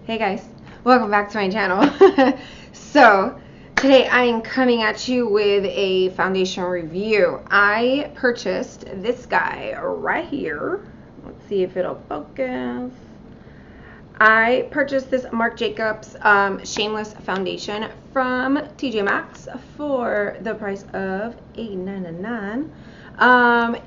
Hey guys, welcome back to my channel. So today I am coming at you with a foundation review. I purchased this guy right here. Let's see if it'll focus. I purchased this Marc Jacobs Shameless Foundation from TJ Maxx for the price of $8.99.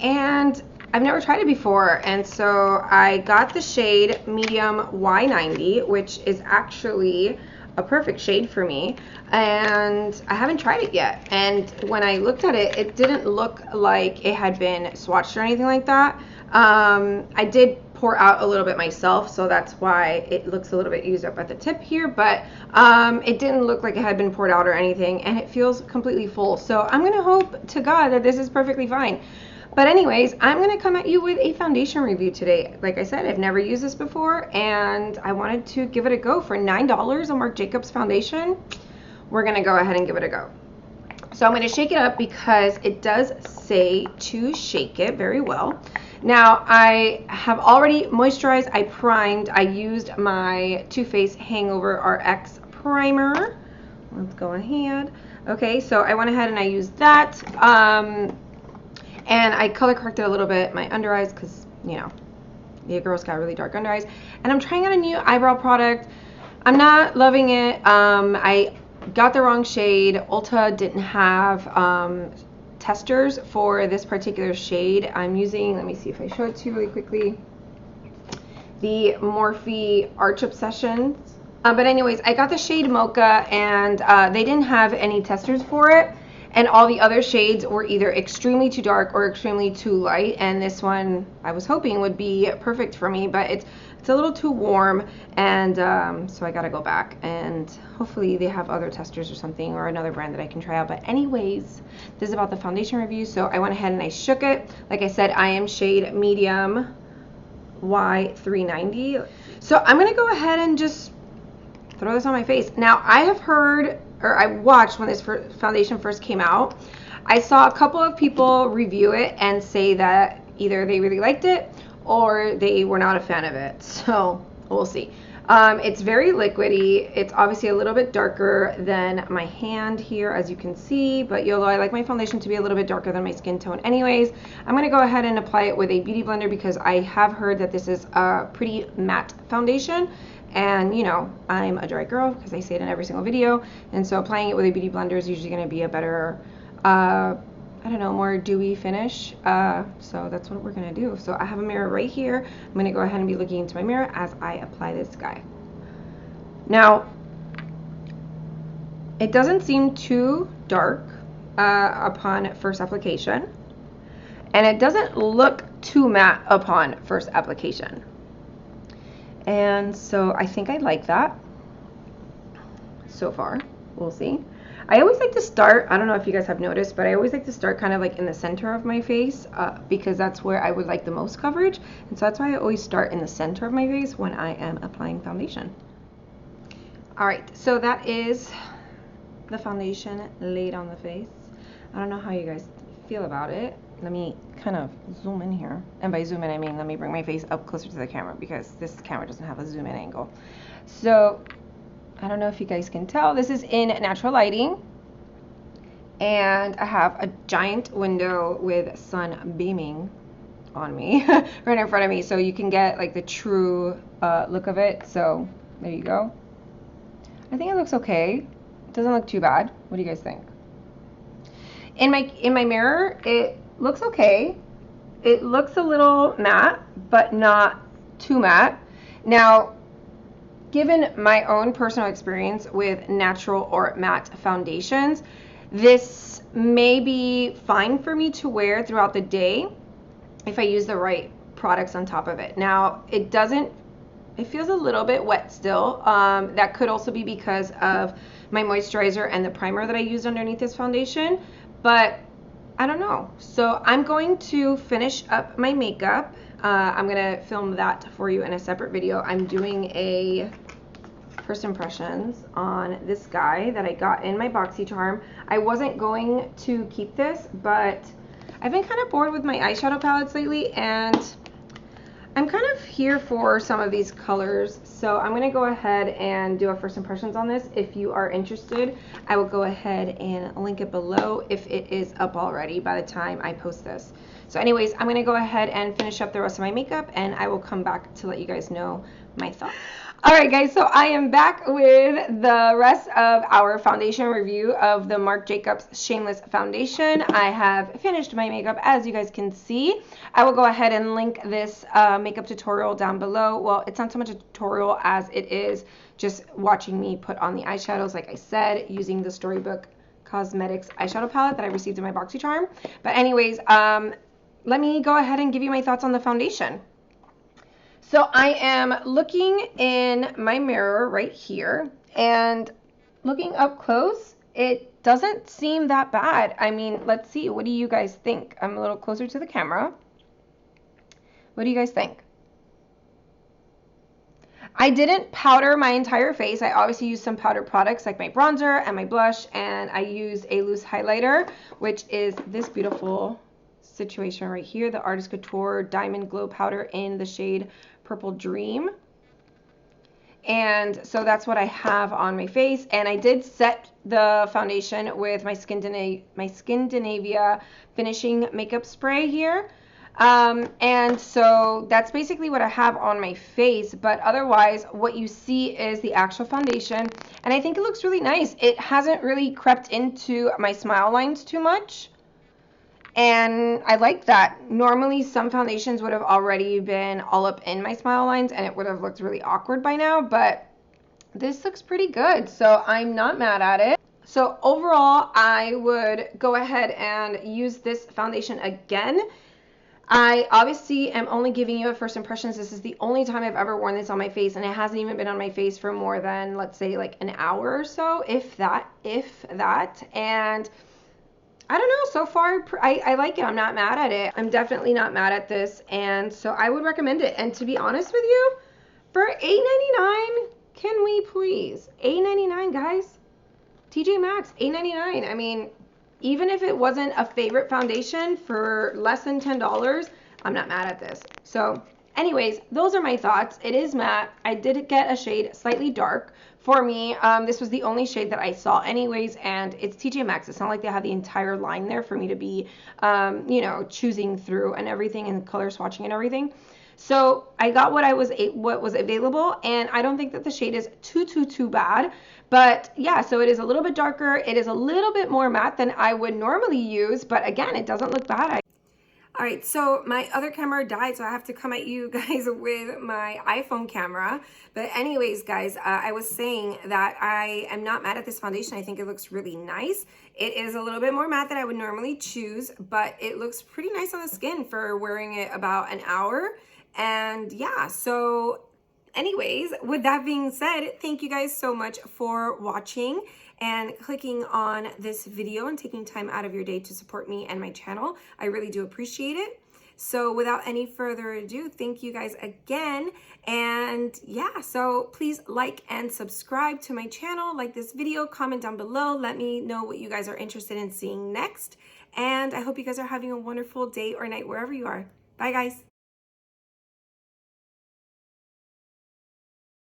And I've never tried it before, and so I got the shade medium Y90, which is actually a perfect shade for me, and I haven't tried it yet. And when I looked at it, it didn't look like it had been swatched or anything like that. I did pour out a little bit myself, so that's why it looks a little bit used up at the tip here, but it didn't look like it had been poured out or anything, and it feels completely full. So I'm gonna hope to God that this is perfectly fine. But anyways, I'm going to come at you with a foundation review today. Like I said, I've never used this before, and I wanted to give it a go. For $9, a Marc Jacobs foundation, we're going to go ahead and give it a go. So I'm going to shake it up because it does say to shake it very well. Now, I have already moisturized, I primed, I used my Too Faced Hangover RX primer. Let's go ahead. Okay, so I went ahead and I used that. And I color corrected a little bit my under eyes because, you know, the girl's got really dark under eyes. And I'm trying out a new eyebrow product. I'm not loving it. I got the wrong shade. Ulta didn't have testers for this particular shade. I'm using, let me see if I show it to you really quickly, the Morphe Arch Obsession. But anyways, I got the shade Mocha, and they didn't have any testers for it. And all the other shades were either extremely too dark or extremely too light. And this one I was hoping would be perfect for me, but it's a little too warm. And so I got to go back. And hopefully they have other testers or something, or another brand that I can try out. But anyways, this is about the foundation review. So I went ahead and I shook it. Like I said, I am shade medium Y390. So I'm going to go ahead and just throw this on my face. Now, I have heard, or I watched when this foundation first came out, I saw a couple of people review it and say that either they really liked it or they were not a fan of it. So we'll see. It's very liquidy. It's obviously a little bit darker than my hand here, as you can see, but although I like my foundation to be a little bit darker than my skin tone anyways, I'm going to go ahead and apply it with a beauty blender because I have heard that this is a pretty matte foundation. And, you know, I'm a dry girl because I say it in every single video. And so applying it with a beauty blender is usually going to be a better, I don't know, more dewy finish. So that's what we're going to do. So I have a mirror right here. I'm going to go ahead and be looking into my mirror as I apply this guy. Now, it doesn't seem too dark upon first application. And it doesn't look too matte upon first application. And so I think I like that so far. We'll see. I always like to start, I don't know if you guys have noticed, but I always like to start kind of like in the center of my face because that's where I would like the most coverage. And so that's why I always start in the center of my face when I am applying foundation. All right, so that is the foundation laid on the face. I don't know how you guys feel about it. Let me kind of zoom in here. And by zoom in, I mean let me bring my face up closer to the camera because this camera doesn't have a zoom in angle. So I don't know if you guys can tell. This is in natural lighting. And I have a giant window with sun beaming on me right in front of me. So you can get like the true look of it. So there you go. I think it looks okay. It doesn't look too bad. What do you guys think? In my mirror, it looks okay. It looks a little matte, but not too matte. Now, given my own personal experience with natural or matte foundations, this may be fine for me to wear throughout the day if I use the right products on top of it. Now, it feels a little bit wet still. That could also be because of my moisturizer and the primer that I used underneath this foundation, but I don't know. So I'm going to finish up my makeup. I'm going to film that for you in a separate video. I'm doing a first impressions on this guy that I got in my BoxyCharm. I wasn't going to keep this, but I've been kind of bored with my eyeshadow palettes lately, and I'm kind of here for some of these colors, so I'm going to go ahead and do a first impressions on this. If you are interested, I will go ahead and link it below if it is up already by the time I post this. So anyways, I'm going to go ahead and finish up the rest of my makeup, and I will come back to let you guys know my thoughts. Alright guys, so I am back with the rest of our foundation review of the Marc Jacobs Shameless Foundation. I have finished my makeup, as you guys can see. I will go ahead and link this makeup tutorial down below. Well, it's not so much a tutorial as it is just watching me put on the eyeshadows, like I said, using the Storybook Cosmetics eyeshadow palette that I received in my BoxyCharm. But anyways, let me go ahead and give you my thoughts on the foundation. So I am looking in my mirror right here, and looking up close, it doesn't seem that bad. I mean, let's see. What do you guys think? I'm a little closer to the camera. What do you guys think? I didn't powder my entire face. I obviously used some powder products like my bronzer and my blush, and I used a loose highlighter, which is this beautiful situation right here, the Artist Couture Diamond Glow Powder in the shade Purple Dream. And so that's what I have on my face, and I did set the foundation with my Skindinavia finishing makeup spray here. And so that's basically what I have on my face, but otherwise what you see is the actual foundation, and I think it looks really nice. It hasn't really crept into my smile lines too much, and I like that. Normally some foundations would have already been all up in my smile lines and it would have looked really awkward by now, but this looks pretty good, so I'm not mad at it. So overall, I would go ahead and use this foundation again. I obviously am only giving you a first impressions. This is the only time I've ever worn this on my face, and it hasn't even been on my face for more than, let's say, like an hour or so, if that. And I don't know, so far I like it. I'm not mad at it. I'm definitely not mad at this, and so I would recommend it. And to be honest with you, for $8.99, can we please? $8.99, guys. TJ Maxx, $8.99. I mean, even if it wasn't a favorite foundation for less than $10, I'm not mad at this. So anyways, those are my thoughts. It is matte. I did get a shade slightly dark. For me, this was the only shade that I saw anyways, and it's TJ Maxx. It's not like they have the entire line there for me to be, you know, choosing through and everything and color swatching and everything. So I got what was available, and I don't think that the shade is too bad. But yeah, so it is a little bit darker. It is a little bit more matte than I would normally use, but again, it doesn't look bad. All right, so my other camera died, so I have to come at you guys with my iPhone camera. But anyways, guys, I was saying that I am not mad at this foundation. I think it looks really nice. It is a little bit more matte than I would normally choose, but it looks pretty nice on the skin for wearing it about an hour. And yeah, so anyways, with that being said, thank you guys so much for watching and clicking on this video and taking time out of your day to support me and my channel. I really do appreciate it. So without any further ado, thank you guys again. And yeah, so please like and subscribe to my channel, like this video, comment down below, let me know what you guys are interested in seeing next. And I hope you guys are having a wonderful day or night wherever you are. Bye guys.